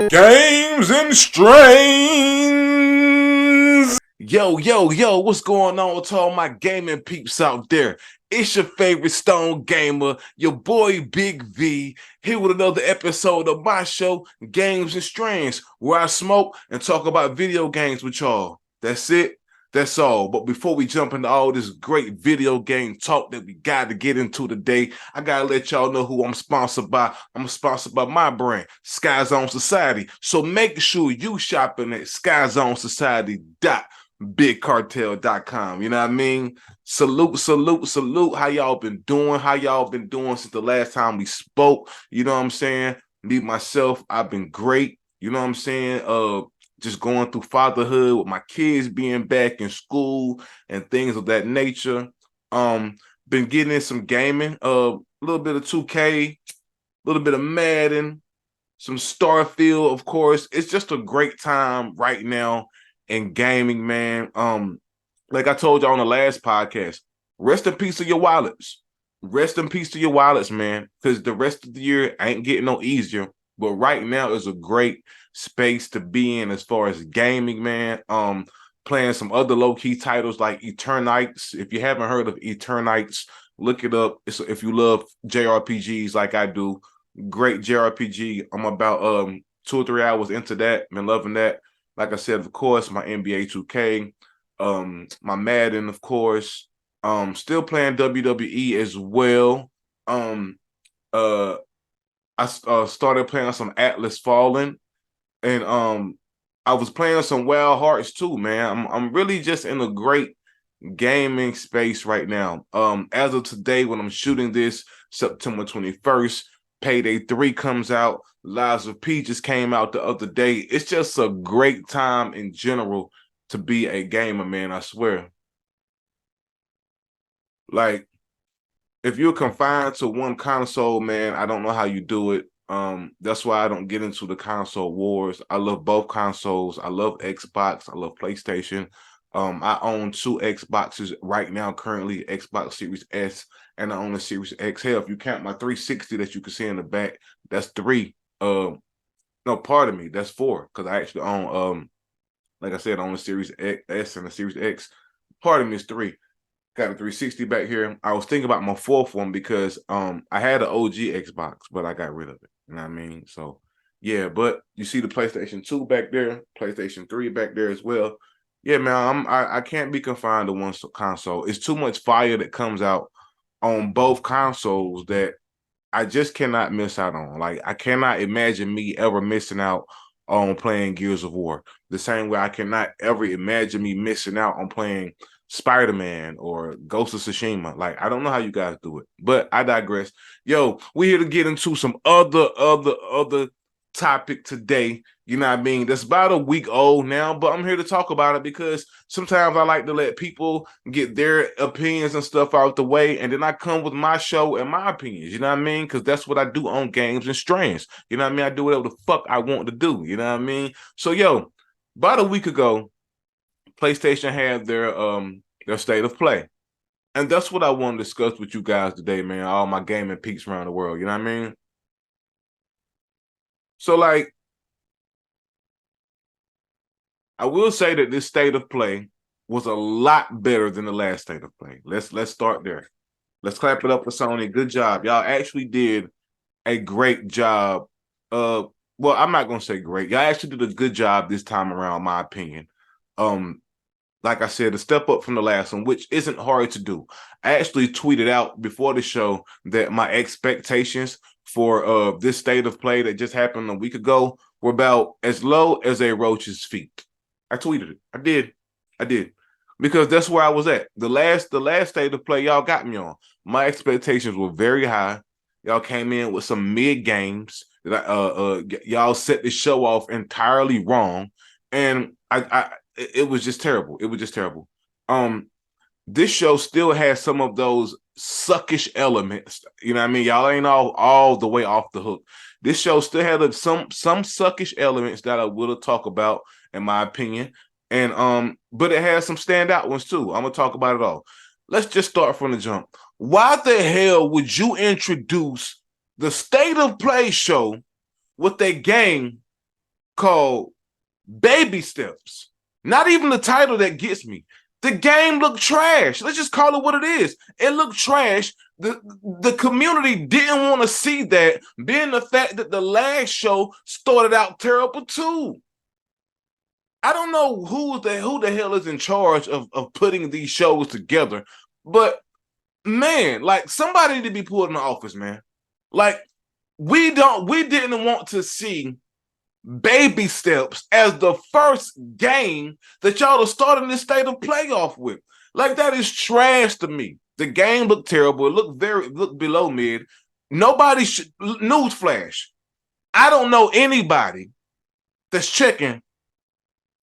Games and strains. Yo, what's going on to all my gaming peeps out there? It's your favorite Stone Gamer, your boy Big V, here with another episode of my show, Games and Strains, where I smoke and talk about video games with y'all. That's it. That's all. But before we jump into all this great video game talk that we got to get into today, I got to let y'all know who I'm sponsored by. I'm sponsored by my brand, Skyzone.Society. So make sure you shopping at Skyzone.Society.BigCartel.com. You know what I mean? Salute. How y'all been doing? How y'all been doing since the last time we spoke? You know what I'm saying? Me, myself, I've been great. You know what I'm saying? Just going through fatherhood with my kids being back in school and things of that nature. Been getting in some gaming, a little bit of 2K, a little bit of Madden, some Starfield, of course. It's just a great time right now in gaming, man. Like I told y'all on the last podcast, rest in peace to your wallets. Rest in peace to your wallets, man, because the rest of the year ain't getting no easier. But right now is a great space to be in as far as gaming, man. Playing some other low-key titles like Eternites. If you haven't heard of Eternites, look it up. If you love JRPGs like I do, great JRPG. I'm about 2 or 3 hours into that. Been loving that. Like I said, of course, my NBA 2K, my Madden, of course. Still playing WWE as well. I started playing some Atlas Fallen, and I was playing some Wild Hearts too, man. I'm really just in a great gaming space right now. As of today, when I'm shooting this, September 21st, Payday 3 comes out. Lies of P just came out the other day. It's just a great time in general to be a gamer, man. I swear. Like, if you're confined to one console, man, I don't know how you do it. That's why I don't get into the console wars. I love both consoles. I love Xbox. I love PlayStation. I own 2 Xboxes right now, currently Xbox Series S, and I own a Series X. Hell, if you count my 360 that you can see in the back, that's 3. No, pardon me, that's 4, because I actually own like I said, I own a Series S and a Series X. Pardon me, it's 3. Got a 360 back here. I was thinking about my 4th one because I had an OG Xbox, but I got rid of it. You know what I mean? So yeah, but you see the PlayStation 2 back there, PlayStation 3 back there as well. Yeah, man, I can't be confined to one console. It's too much fire that comes out on both consoles that I just cannot miss out on. Like, I cannot imagine me ever missing out on playing Gears of War. The same way I cannot ever imagine me missing out on playing Spider-Man or Ghost of Tsushima. Like, I don't know how you guys do it, but I digress. Yo, we're here to get into some other topic today. You know what I mean? That's about a week old now, but I'm here to talk about it because sometimes I like to let people get their opinions and stuff out the way, and then I come with my show and my opinions. You know what I mean? Because that's what I do on Games and Strands. You know what I mean? I do whatever the fuck I want to do. You know what I mean? So, yo, about a week ago, PlayStation had their state of play. And that's what I want to discuss with you guys today, man. All my gaming peeps around the world. You know what I mean? So, like, I will say that this state of play was a lot better than the last state of play. Let's start there. Let's clap it up for Sony. Good job. Y'all actually did a great job. Well, I'm not gonna say great. Y'all actually did a good job this time around, in my opinion. Um, like I said, a step up from the last one, which isn't hard to do. I actually tweeted out before the show that my expectations for this state of play that just happened a week ago were about as low as a roach's feet. I tweeted it. I did. Because that's where I was at. The last state of play y'all got me on. My expectations were very high. Y'all came in with some mid games that y'all set the show off entirely wrong. And it was just terrible. It was just terrible. This show still has some of those suckish elements. You know what I mean? Y'all ain't all the way off the hook. This show still had some suckish elements that I will talk about, in my opinion. And but it has some standout ones too. I'm gonna talk about it all. Let's just start from the jump. Why the hell would you introduce the State of Play show with a game called Baby Steps. Not even the title that gets me. The game looked trash. Let's just call it what it is. It looked trash. The community didn't want to see that, being the fact that the last show started out terrible too. I don't know who the hell is in charge of putting these shows together, but man, like somebody need to be pulled in the office, man. Like we didn't want to see Baby Steps as the first game that y'all are starting this state of playoff with. Like that is trash to me. The game looked terrible. It looked below mid. Nobody newsflash. I don't know anybody that's checking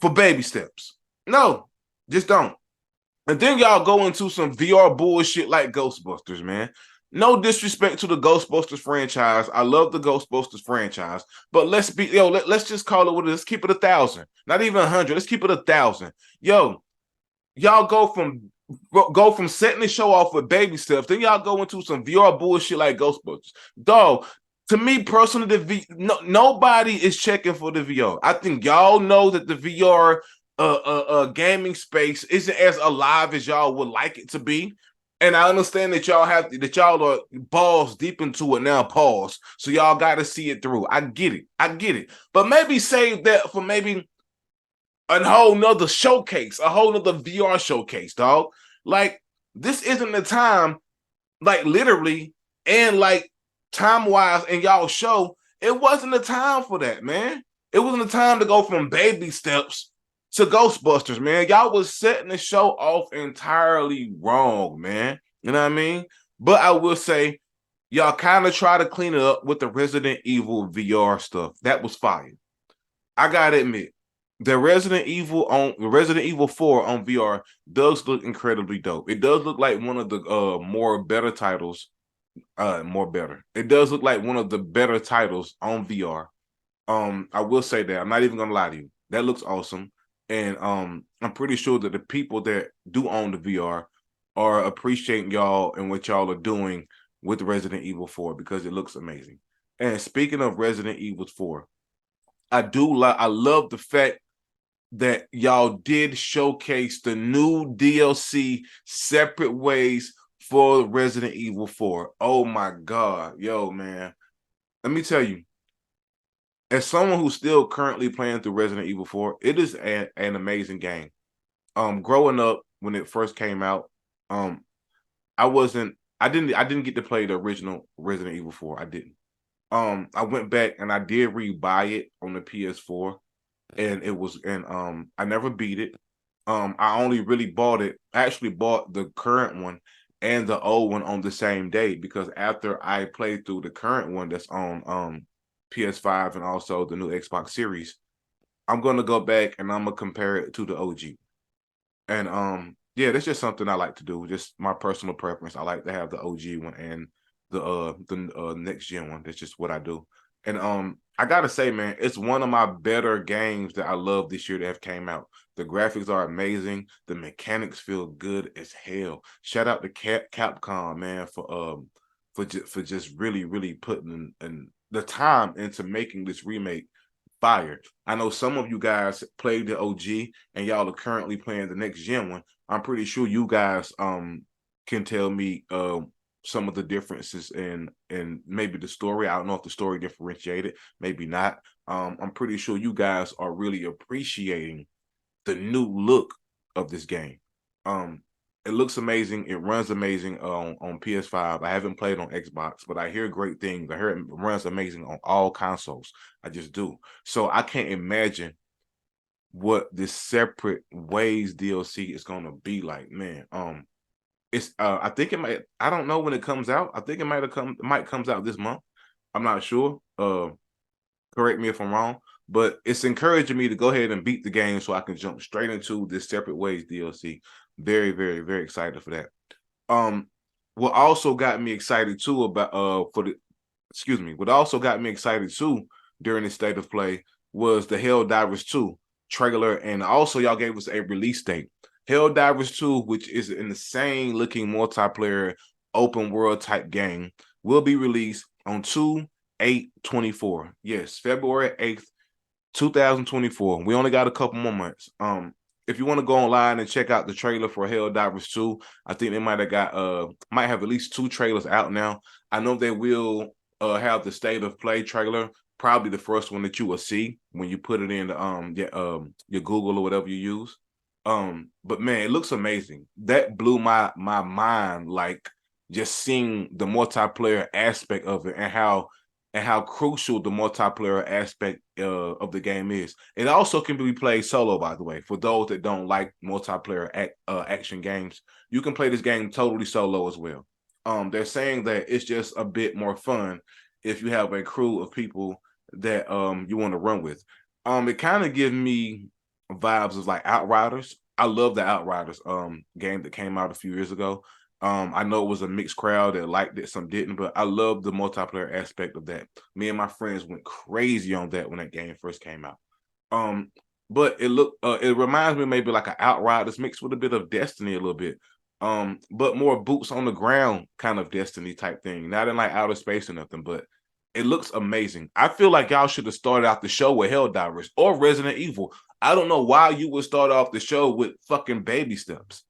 for Baby Steps. No, just don't. And then y'all go into some VR bullshit like Ghostbusters, man. No disrespect to the Ghostbusters franchise. I love the Ghostbusters franchise, but let's just call it what it is. Let's keep it 1,000, not even 100. Let's keep it 1,000. Yo, y'all go from setting the show off with Baby Steps, then y'all go into some VR bullshit like Ghostbusters. Dog, to me personally, nobody is checking for the VR. I think y'all know that the VR gaming space isn't as alive as y'all would like it to be. And I understand that y'all are balls deep into it now, pause. So y'all got to see it through. I get it. But maybe save that for maybe a whole nother showcase, a whole nother VR showcase, dog. Like, this isn't the time, like literally, and like time-wise in y'all show, it wasn't the time for that, man. It wasn't the time to go from Baby Steps to Ghostbusters, man. Y'all was setting the show off entirely wrong, man. You know what I mean? But I will say, y'all kind of try to clean it up with the Resident Evil VR stuff. That was fire. I gotta admit, the Resident Evil 4 on VR does look incredibly dope. It does look like one of the more better titles. It does look like one of the better titles on VR. I will say that. I'm not even gonna lie to you. That looks awesome. And I'm pretty sure that the people that do own the VR are appreciating y'all and what y'all are doing with Resident Evil 4 because it looks amazing. And speaking of Resident Evil 4, I love the fact that y'all did showcase the new DLC separate ways for Resident Evil 4. Oh my God. Yo, man. Let me tell you, as someone who's still currently playing through Resident Evil 4, it is an amazing game. Growing up when it first came out, I didn't get to play the original Resident Evil 4. I didn't. I went back and I did rebuy it on the PS4, and I never beat it. I only really actually bought the current one and the old one on the same day, because after I played through the current one that's on PS5 and also the new Xbox Series, I'm gonna go back and I'm gonna compare it to the OG. And yeah, that's just something I like to do. Just my personal preference. I like to have the OG one and the next gen one. That's just what I do. And I gotta say, man, it's one of my better games that I love this year that have came out. The graphics are amazing. The mechanics feel good as hell. Shout out to Capcom, man, for just really putting in the time into making this remake fire. I know some of you guys played the OG and y'all are currently playing the next gen one. I'm pretty sure you guys can tell me some of the differences in maybe the story. I don't know if the story differentiated, maybe not. I'm pretty sure you guys are really appreciating the new look of this game. It looks amazing. It runs amazing on PS5. I haven't played on Xbox, but I hear great things. I hear it runs amazing on all consoles. I just do. So I can't imagine what this separate ways DLC is gonna be like, man. It's I think it might. I don't know when it comes out. I think it might comes out this month. I'm not sure. Correct me if I'm wrong, but it's encouraging me to go ahead and beat the game so I can jump straight into this separate ways DLC. Very, very, very excited for that. What also got me excited too what also got me excited too during the state of play was the Helldivers 2 trailer, and also y'all gave us a release date. Helldivers 2, which is an insane looking multiplayer open world type game, will be released on 2/8/24. Yes, February 8th, 2024. We only got a couple more months. If you want to go online and check out the trailer for Helldivers 2, I think they might have at least 2 trailers out now. I know they will have the state of play trailer, probably the first one that you will see when you put it in your Google or whatever you use. But man, it looks amazing. That blew my mind, like just seeing the multiplayer aspect of it and how crucial the multiplayer aspect of the game is. It also can be played solo, by the way. For those that don't like multiplayer action games, you can play this game totally solo as well. They're saying that it's just a bit more fun if you have a crew of people that you want to run with. It kind of gives me vibes of like Outriders. I love the Outriders game that came out a few years ago. I know it was a mixed crowd that liked it, some didn't, but I love the multiplayer aspect of that. Me and my friends went crazy on that when that game first came out. But it reminds me maybe like an Outriders mixed with a bit of Destiny a little bit. But more boots on the ground kind of Destiny type thing, not in like outer space or nothing, but it looks amazing. I feel like y'all should have started out the show with Helldivers or Resident Evil. I don't know why you would start off the show with fucking Baby Steps,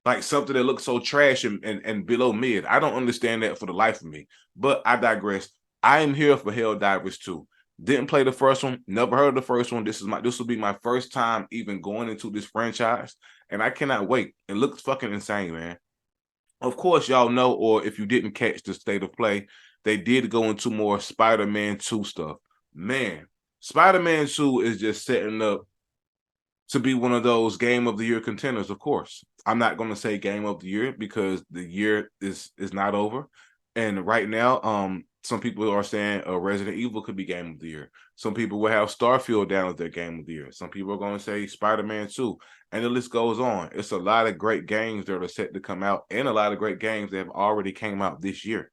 like something that looks so trash and below mid. I don't understand that for the life of me, but I digress. I am here for Helldivers 2. Didn't play the first one, never heard of the first one. This will be my first time even going into this franchise, and I cannot wait. It looks fucking insane, man. Of course, y'all know, or if you didn't catch the state of play, they did go into more Spider-Man 2 stuff. Man, Spider-Man 2 is just setting up to be one of those game of the year contenders. Of course, I'm not going to say game of the year because the year is not over, and right now some people are saying Resident Evil could be game of the year. Some people will have Starfield down as their game of the year. Some people are going to say Spider-Man 2, and the list goes on. It's a lot of great games that are set to come out, and a lot of great games that have already came out this year.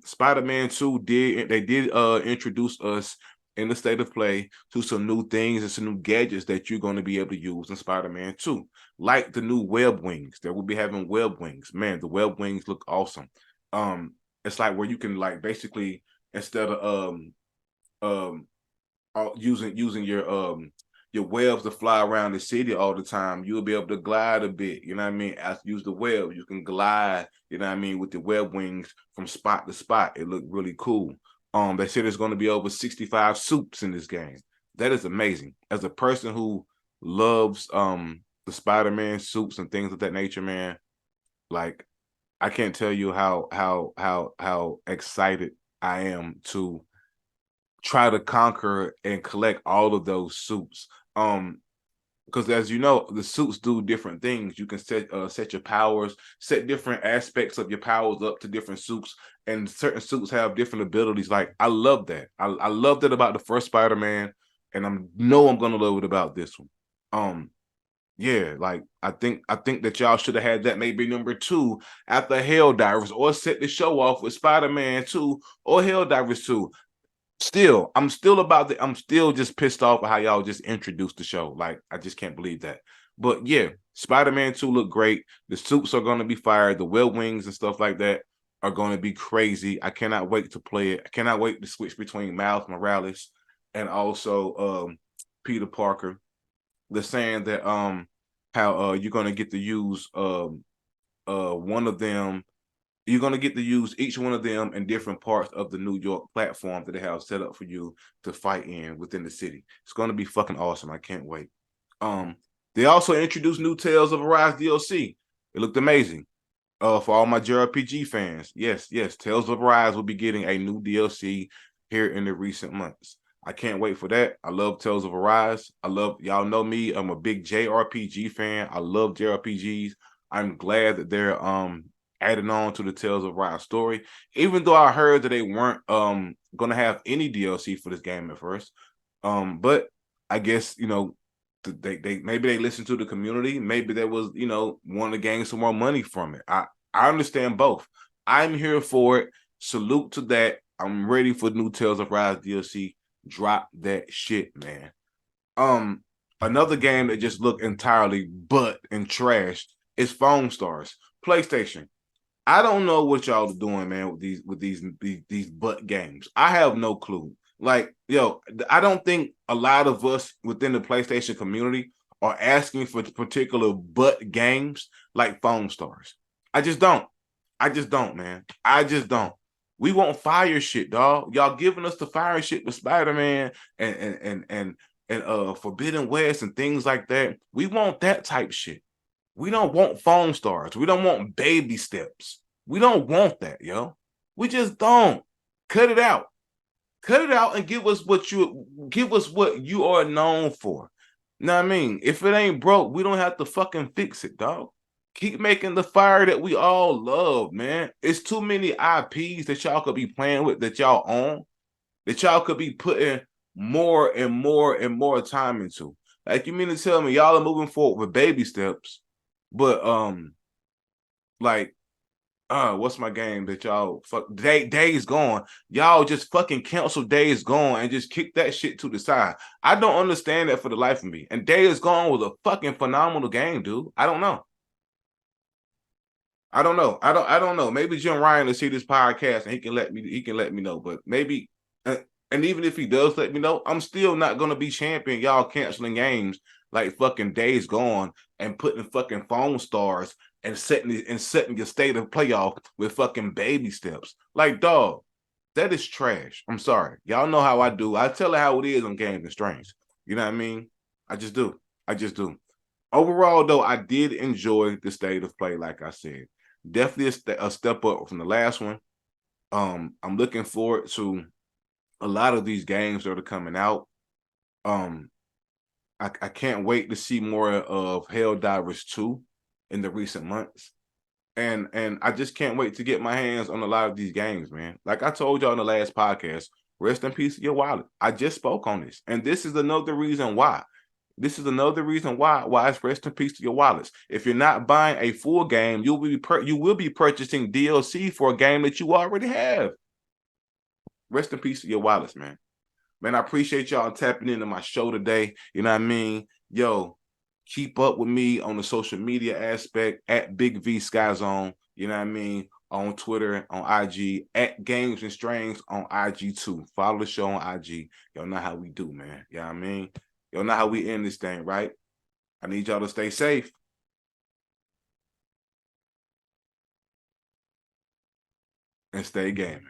Spider-Man 2 did introduce us in the state of play to some new things and some new gadgets that you're going to be able to use in Spider-Man 2, like the new web wings. That we'll be having web wings. Man, the web wings look awesome. It's like where you can like basically instead of using your webs to fly around the city all the time, you'll be able to glide a bit. You know what I mean? As you use the web, you can glide. You know what I mean, with the web wings from spot to spot. It looked really cool. They said there's going to be over 65 suits in this game. That is amazing. As a person who loves the Spider-Man suits and things of that nature, man, like I can't tell you how excited I am to try to conquer and collect all of those suits. Because as you know, the suits do different things. You can set your powers, set different aspects of your powers up to different suits, and certain suits have different abilities. Like I love that. I love that about the first Spider-Man, and I'm gonna love it about this one. Yeah, like I think that y'all should have had that maybe number 2 after Helldivers, or set the show off with Spider-Man 2 or Helldivers 2. I'm still just pissed off at how y'all just introduced the show. Like, I just can't believe that. But yeah, Spider-Man 2 look great. The suits are going to be fired. The web wings and stuff like that are going to be crazy. I cannot wait to play it. I cannot wait to switch between Miles Morales and also Peter Parker. They're saying that how you're going to get to use one of them. You're going to get to use each one of them in different parts of the New York platform that they have set up for you to fight in within the city. It's going to be fucking awesome. I can't wait. They also introduced new Tales of Arise DLC. It looked amazing. For all my JRPG fans, yes, Tales of Arise will be getting a new DLC here in the recent months. I can't wait for that. I love Tales of Arise. Y'all know me. I'm a big JRPG fan. I love JRPGs. I'm glad that they're adding on to the Tales of Arise story, even though I heard that they weren't gonna have any DLC for this game at first. But I guess they maybe they listened to the community. Maybe there was wanting to gain some more money from it. I understand both. I'm here for it. Salute to that. I'm ready for new Tales of Arise DLC. Drop that shit, man. Another game that just looked entirely butt and trash is Phone Stars. PlayStation. I don't know what y'all are doing, man, with these butt games. I have no clue. Like, yo, I don't think a lot of us within the PlayStation community are asking for particular butt games like Foam Stars. I just don't. I just don't, man. I just don't. We want fire shit, dog. Y'all giving us the fire shit with Spider-Man and Forbidden West and things like that. We want that type shit. We don't want Foam Stars. We don't want baby steps. We don't want that, yo. We just don't. Cut it out. Cut it out and give us what you are known for. Know what I mean? If it ain't broke, we don't have to fucking fix it, dog. Keep making the fire that we all love, man. It's too many IPs that y'all could be playing with that y'all own, that y'all could be putting more and more and more time into. Like, you mean to tell me y'all are moving forward with baby steps, but like what's my game that y'all fuck Days Gone? Y'all just fucking cancel Days Gone and just kick that shit to the side. I don't understand that for the life of me. And Days Gone was a fucking phenomenal game, dude. I don't know. I don't know. Maybe Jim Ryan will see this podcast and he can let me know. But maybe and even if he does let me know, I'm still not gonna be champion y'all canceling games like fucking Days Gone and putting fucking Foam Stars and setting your state of playoff with fucking baby steps. Like, dog, that is trash. I'm sorry. Y'all know how I do. I tell it how it is on Games and Strange. You know what I mean? I just do. I just do. Overall, though, I did enjoy the state of play, like I said. Definitely a step up from the last one. I'm looking forward to a lot of these games that are coming out. I can't wait to see more of Helldivers 2 in the recent months. And I just can't wait to get my hands on a lot of these games, man. Like I told y'all in the last podcast, rest in peace to your wallet. I just spoke on this. And this is another reason why. This is another reason why it's rest in peace to your wallets. If you're not buying a full game, you will be purchasing DLC for a game that you already have. Rest in peace to your wallets, man. Man, I appreciate y'all tapping into my show today. You know what I mean? Yo, keep up with me on the social media aspect at Big V Skyzone. You know what I mean? On Twitter, on IG, at Games and Strings on IG too. Follow the show on IG. Y'all know how we do, man. You know what I mean? Y'all know how we end this thing, right? I need y'all to stay safe and stay gaming.